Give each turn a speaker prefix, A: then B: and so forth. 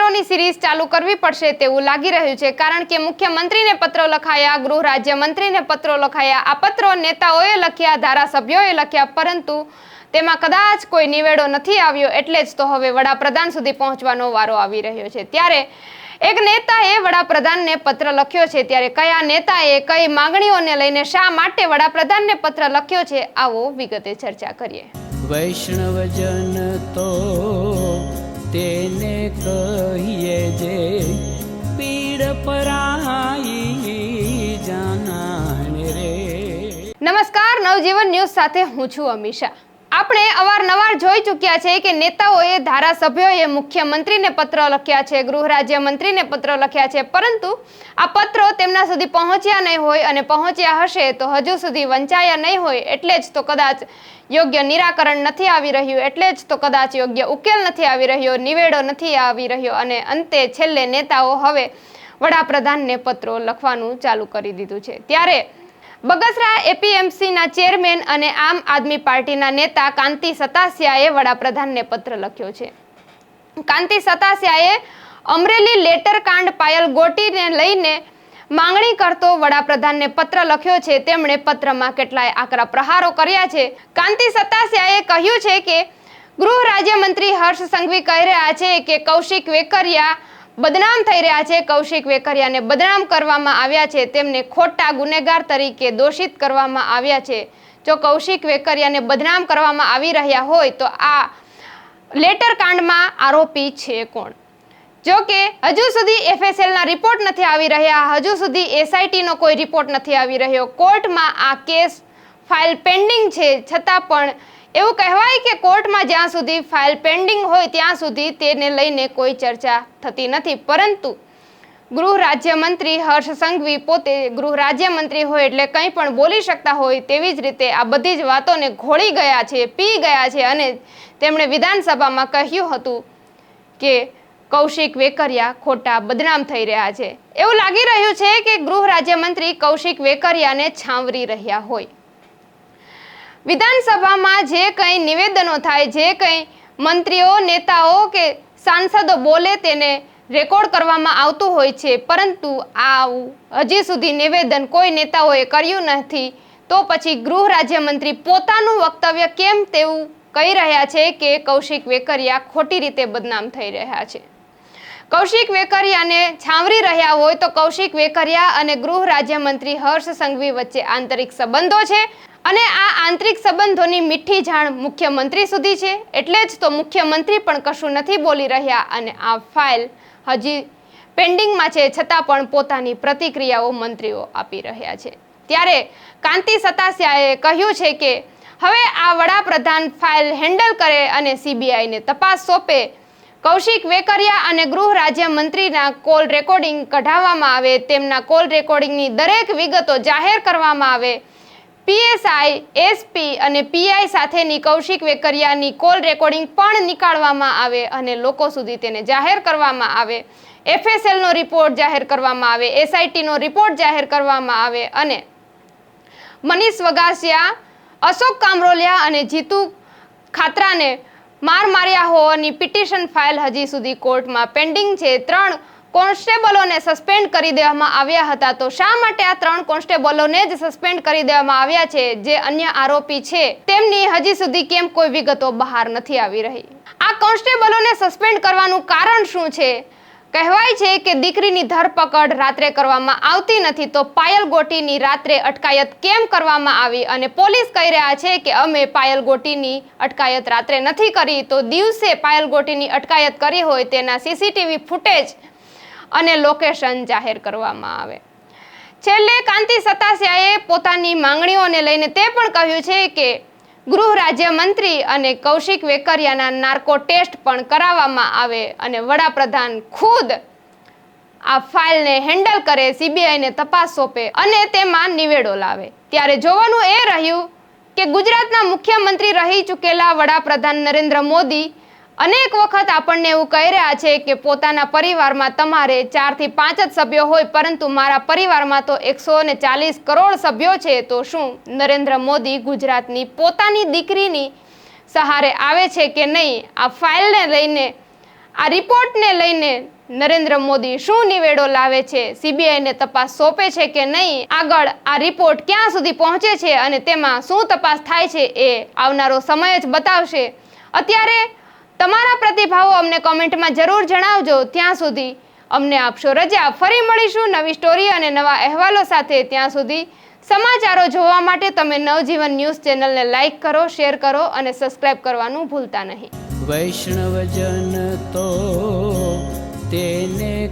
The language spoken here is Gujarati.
A: પત્રોની સિરીઝ ચાલુ કરવી પડશે તેવું લાગી રહ્યું છે, કારણ કે મુખ્યમંત્રીને પત્રો લખાયા, ગૃહ રાજ્યમંત્રીને પત્રો લખાયા, આ પત્રો નેતાઓએ લખ્યા, ધારાસભ્યોએ લખ્યા, પરંતુ તેમાં કદાચ કોઈ નિવેડો નથી આવ્યો, એટલે જ તો હવે વડાપ્રધાન સુધી પહોંચવાનો વારો આવી રહ્યો છે। ત્યારે એક નેતાએ વડાપ્રધાનને પત્ર લખ્યો છે, ત્યારે કયા નેતાએ કઈ માંગણીઓને લઈને શા માટે વડાપ્રધાનને પત્ર લખ્યો છે, આવો વિગતે ચર્ચા કરીએ।
B: વૈષ્ણવજન તો તેને કહીએ જે પીડ પરાઈ જાનાને રે।
A: નમસ્કાર, નવજીવન ન્યૂઝ સાથે હું છું અમીષા। આપણે અવારનવાર જોઈ ચૂક્યા છે કે નેતાઓએ, ધારાસભ્યોએ મુખ્યમંત્રીને પત્ર લખ્યા છે, ગૃહ રાજ્યમંત્રીને પત્ર લખ્યા છે, પરંતુ આ પત્રો તેમના સુધી પહોંચ્યા નહીં હોય, અને પહોંચ્યા હશે તો હજુ સુધી વંચાયા નહીં હોય, એટલે જ તો કદાચ યોગ્ય નિરાકરણ નથી આવી રહ્યું, એટલે જ તો કદાચ યોગ્ય ઉકેલ નથી આવી રહ્યો, નિવેડો નથી આવી રહ્યો, અને અંતે છેલ્લે નેતાઓ હવે વડાપ્રધાનને પત્રો લખવાનું ચાલુ કરી દીધું છે। ત્યારે બગસરા એપીએમસીના ચેરમેન અને આમ આદમી પાર્ટીના નેતા કાંતિ સતાસિયાએ વડાપ્રધાનને પત્ર લખ્યો છે। કાંતિ સતાસિયાએ અમરેલી લેટરકાંડ પાયલ ગોટીને લઈને માંગણી કરતો વડાપ્રધાનને પત્ર લખ્યો છે। તેમણે પત્રમાં કેટલાય આકરા પ્રહારો કર્યા છે। કાંતિ સતાસિયાએ કહ્યું છે કે ગૃહ રાજ્યમંત્રી હર્ષ સંઘવી કહી રહ્યા છે કે કૌશિક વેકરિયા બદનામ થઈ રહ્યા છે, કૌશિક વેકરિયાને બદનામ કરવામાં આવ્યા છે, તેમને ખોટા ગુનેગાર તરીકે દોષિત કરવામાં આવ્યા છે। જો કૌશિક વેકરિયાને બદનામ કરવામાં આવી રહ્યા હોય તો આ લેટર કાંડમાં આરોપી છે કોણ? જો કે હજુ સુધી એફએસએલના રિપોર્ટ નથી આવી રહ્યા, હજુ સુધી એસઆઈટીનો કોઈ રિપોર્ટ નથી આવી રહ્યો, કોર્ટમાં આ કેસ ફાઇલ પેન્ડિંગ છે, છતાં પણ એવું કહેવાય કે કોર્ટમાં જ્યાં સુધી ફાઇલ પેન્ડિંગ હોય ત્યાં સુધી તેને લઈને કોઈ ચર્ચા થતી નથી, પરંતુ ગૃહ રાજ્યમંત્રી હર્ષ સંઘવી પોતે ગૃહ રાજ્યમંત્રી હોય એટલે કંઈ પણ બોલી શકતા હોય, તેવી જ રીતે આ બધી જ વાતોને ઘોળી ગયા છે, પી ગયા છે, અને તેમણે વિધાનસભામાં કહ્યું હતું કે કૌશિક વેકરિયા ખોટા બદનામ થઈ રહ્યા છે। એવું લાગી રહ્યું છે કે ગૃહ રાજ્યમંત્રી કૌશિક વેકરિયાને છાવરી રહ્યા હોય। વિધાનસભામાં જે કંઈ નિવેદનો થાય, જે કંઈ મંત્રીઓ, નેતાઓ કે સાંસદો બોલે તેને રેકોર્ડ કરવામાં આવતું હોય છે, પરંતુ આવું હજી સુધી નિવેદન કોઈ નેતાઓએ કર્યું નથી, તો પછી ગૃહ રાજ્યમંત્રી પોતાનું વક્તવ્ય કેમ તેવું કહી રહ્યા છે કે કૌશિક વેકરિયા ખોટી રીતે બદનામ થઈ રહ્યા છે? કૌશિક વેકરિયાને છાવરી રહ્યા હોય તો કૌશિક વેકરિયા અને ગૃહ રાજ્યમંત્રી હર્ષ સંઘવી વચ્ચે આંતરિક સંબંધો છે, અને આ આંતરિક સંબંધોની મીઠી જાણ મુખ્યમંત્રી સુધી છે, એટલે જ તો મુખ્યમંત્રી પણ કશું નથી બોલી રહ્યા, અને આ ફાઇલ હજી પેન્ડિંગમાં છે, છતાં પણ પોતાની પ્રતિક્રિયાઓ મંત્રીઓ આપી રહ્યા છે। ત્યારે કાંતિ સતાસિયાએ કહ્યું છે કે હવે આ વડાપ્રધાન ફાઇલ હેન્ડલ કરે અને સીબીઆઈને તપાસ સોંપે, કૌશિક વેકરિયા અને ગૃહ રાજ્યમંત્રીના કોલ રેકોર્ડિંગ કઢાવવામાં આવે, તેમના કોલ રેકોર્ડિંગની દરેક વિગતો જાહેર કરવામાં આવે, પીએસઆઈ, એસપી અને પીઆઈ સાથેની કૌશિક વેકરિયાની કોલ રેકોર્ડિંગ પણ નીકાળવામાં આવે અને લોકો સુધી તેને જાહેર કરવામાં આવે, એફએસએલનો રિપોર્ટ જાહેર કરવામાં આવે, એસઆઈટીનો રિપોર્ટ જાહેર કરવામાં આવે, અને મનીષ વગાસિયા, અશોક કામરોલિયા અને જીતુ ખાતરાને માર માર્યા હોવાની પિટિશન ફાઇલ હજી સુધી કોર્ટમાં પેન્ડિંગ છે। 3 કોન્સ્ટેબલોને સસ્પેન્ડ કરી દેવામાં આવ્યા હતા, તો શા માટે આ 3 કોન્સ્ટેબલોને જ સસ્પેન્ડ કરી દેવામાં આવ્યા છે? જે અન્ય આરોપી છે તેમની હજી સુધી કેમ કોઈ વિગતો બહાર નથી આવી રહી? આ કોન્સ્ટેબલોને સસ્પેન્ડ કરવાનું કારણ શું છે? કહેવાય છે કે દીકરીની ધરપકડ રાત્રે કરવામાં આવતી નથી, તો પાયલ ગોટીની રાત્રે અટકાયત કેમ કરવામાં આવી? અને પોલીસ કહી રહ્યા છે કે અમે પાયલ ગોટીની અટકાયત રાત્રે નથી કરી, તો દિવસે પાયલ ગોટીની અટકાયત કરી હોય તેના સીસીટીવી ફૂટેજ અને લોકેશન જાહેર કરવામાં આવે। છેલ્લે કાંતિ સતાસિયાએ પોતાની માંગણીઓને લઈને તે પણ કહ્યું છે કે ગૃહ રાજ્યમંત્રી અને કૌશિક વેકરિયાના નાર્કો ટેસ્ટ પણ કરાવવામાં આવે અને વડાપ્રધાન ખુદ આ ફાઇલને હેન્ડલ કરે, સીબીઆઈને તપાસ સોંપે અને તેમાં નિવેડો લાવે। ત્યારે જોવાનું એ રહ્યું કે ગુજરાતના મુખ્યમંત્રી રહી ચૂકેલા વડાપ્રધાન નરેન્દ્ર મોદી અનેક વખત આપણને એવું કહી રહ્યા છે કે પોતાના પરિવારમાં તમારે 4 થી 5 જ સભ્યો હોય, પરંતુ મારા પરિવારમાં તો 140 કરોડ સભ્યો છે। તો શું નરેન્દ્ર મોદી ગુજરાતની પોતાની દીકરીની સહારે આવે છે કે નહીં? આ ફાઇલને લઈને આ રિપોર્ટને લઈને નરેન્દ્ર મોદી શું નિવેડો લાવે છે, સીબીઆઈને તપાસ સોંપે છે કે નહીં, આગળ આ રિપોર્ટ ક્યાં સુધી પહોંચે છે અને તેમાં શું તપાસ થાય છે એ આવનારો સમય જ બતાવશે. અત્યારે તમારા પ્રતિભાવો અમને કોમેન્ટમાં જરૂર જણાવજો. ત્યાં સુધી અમને આપશો રજા. ફરી મળીશું નવી સ્ટોરી અને નવા અહેવાલો સાથે. ત્યાં સુધી સમાચારો જોવા માટે તમે નવજીવન ન્યૂઝ ચેનલને લાઈક કરો, શેર કરો અને સબસ્ક્રાઇબ કરવાનું ભૂલતા નહીં.
B: વૈષ્ણવજન તો તેને